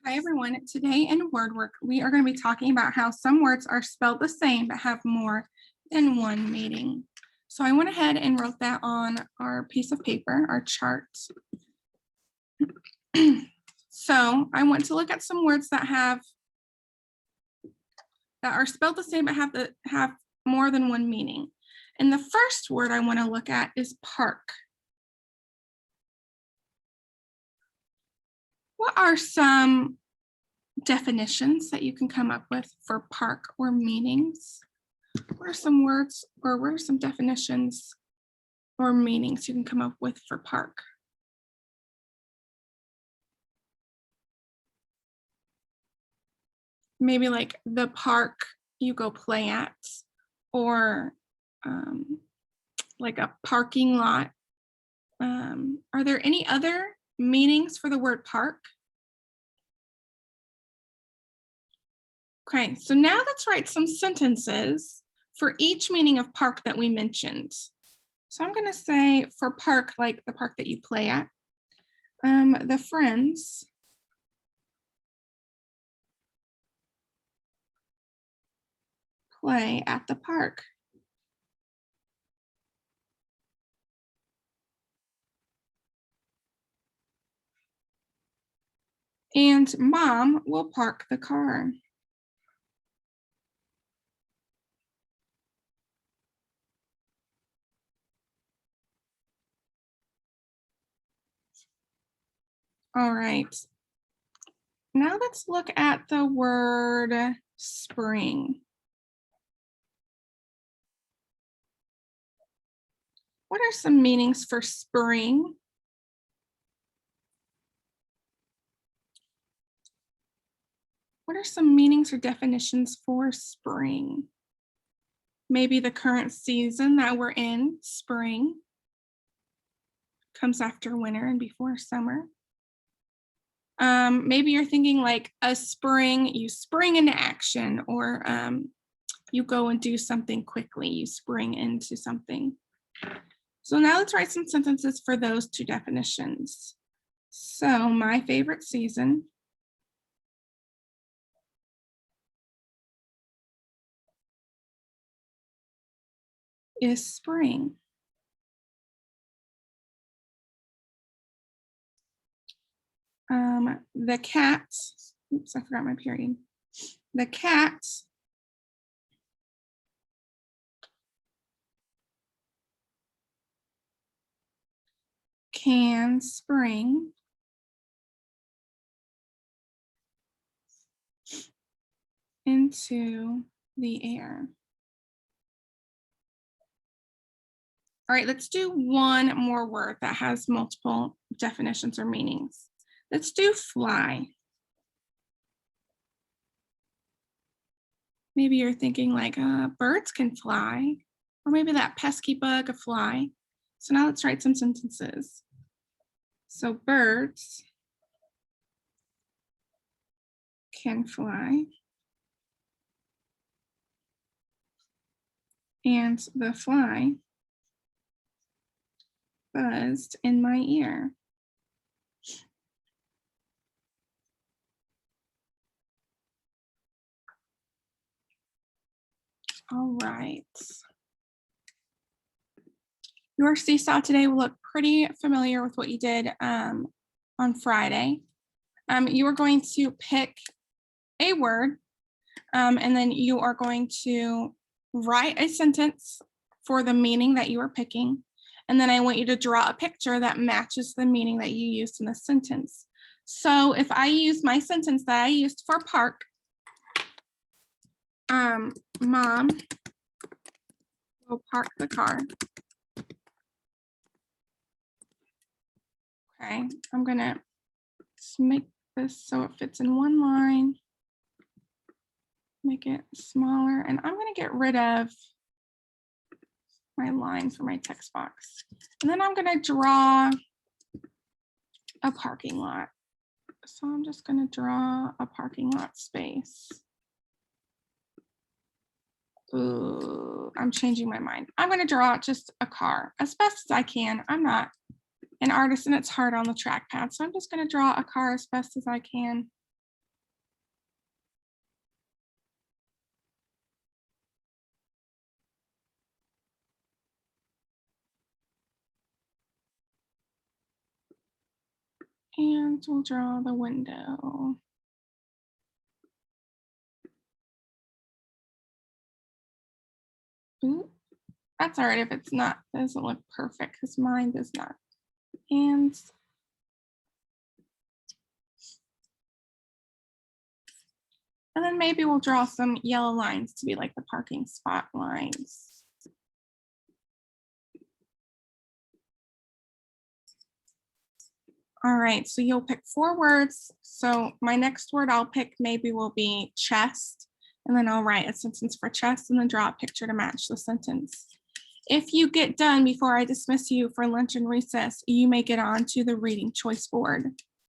Hi everyone, today in WordWork, we are going to be talking about how some words are spelled the same but have more than one meaning. So I went ahead and wrote that on our piece of paper, our chart. So I want to look at some words that are spelled the same but have more than one meaning. And the first word I want to look at is park. What are some definitions that you can come up with for park or meanings? What are some words or what are some definitions or meanings you can come up with for park? Maybe like the park you go play at, or like a parking lot. Are there any other meanings for the word park? Okay, so now let's write some sentences for each meaning of park that we mentioned. So I'm going to say for park, like the park that you play at, the friends play at the park. And mom will park the car. All right. Now let's look at the word spring. What are some meanings for spring? What are some meanings or definitions for spring? Maybe the current season that we're in, spring, comes after winter and before summer. Maybe you're thinking like a spring, you spring into action, or you go and do something quickly, you spring into something. So now let's write some sentences for those two definitions. So my favorite season is spring. The cat, oops, I forgot my period. The cat can spring into the air. All right, let's do one more word that has multiple definitions or meanings. Let's do fly. Maybe you're thinking like birds can fly, or maybe that pesky bug, a fly. So now let's write some sentences. So birds can fly, and the fly buzzed in my ear. All right. Your seesaw today will look pretty familiar with what you did on Friday. You are going to pick a word, and then you are going to write a sentence for the meaning that you are picking. And then I want you to draw a picture that matches the meaning that you used in the sentence. So if I use my sentence that I used for park, mom will park the car. Okay, I'm gonna make this so it fits in one line, make it smaller, and I'm gonna get rid of my line for my text box. And then I'm gonna draw a parking lot. So I'm just gonna draw a parking lot space. Ooh, I'm changing my mind. I'm gonna draw just a car as best as I can. I'm not an artist and it's hard on the trackpad, so I'm just gonna draw a car as best as I can. And we'll draw the window. Ooh, that's all right if it's not, doesn't look perfect because mine does not. And then maybe we'll draw some yellow lines to be like the parking spot lines. All right, so you'll pick 4 words. So my next word I'll pick maybe will be chest, and then I'll write a sentence for chest and then draw a picture to match the sentence. If you get done before I dismiss you for lunch and recess, you may get on to the reading choice board.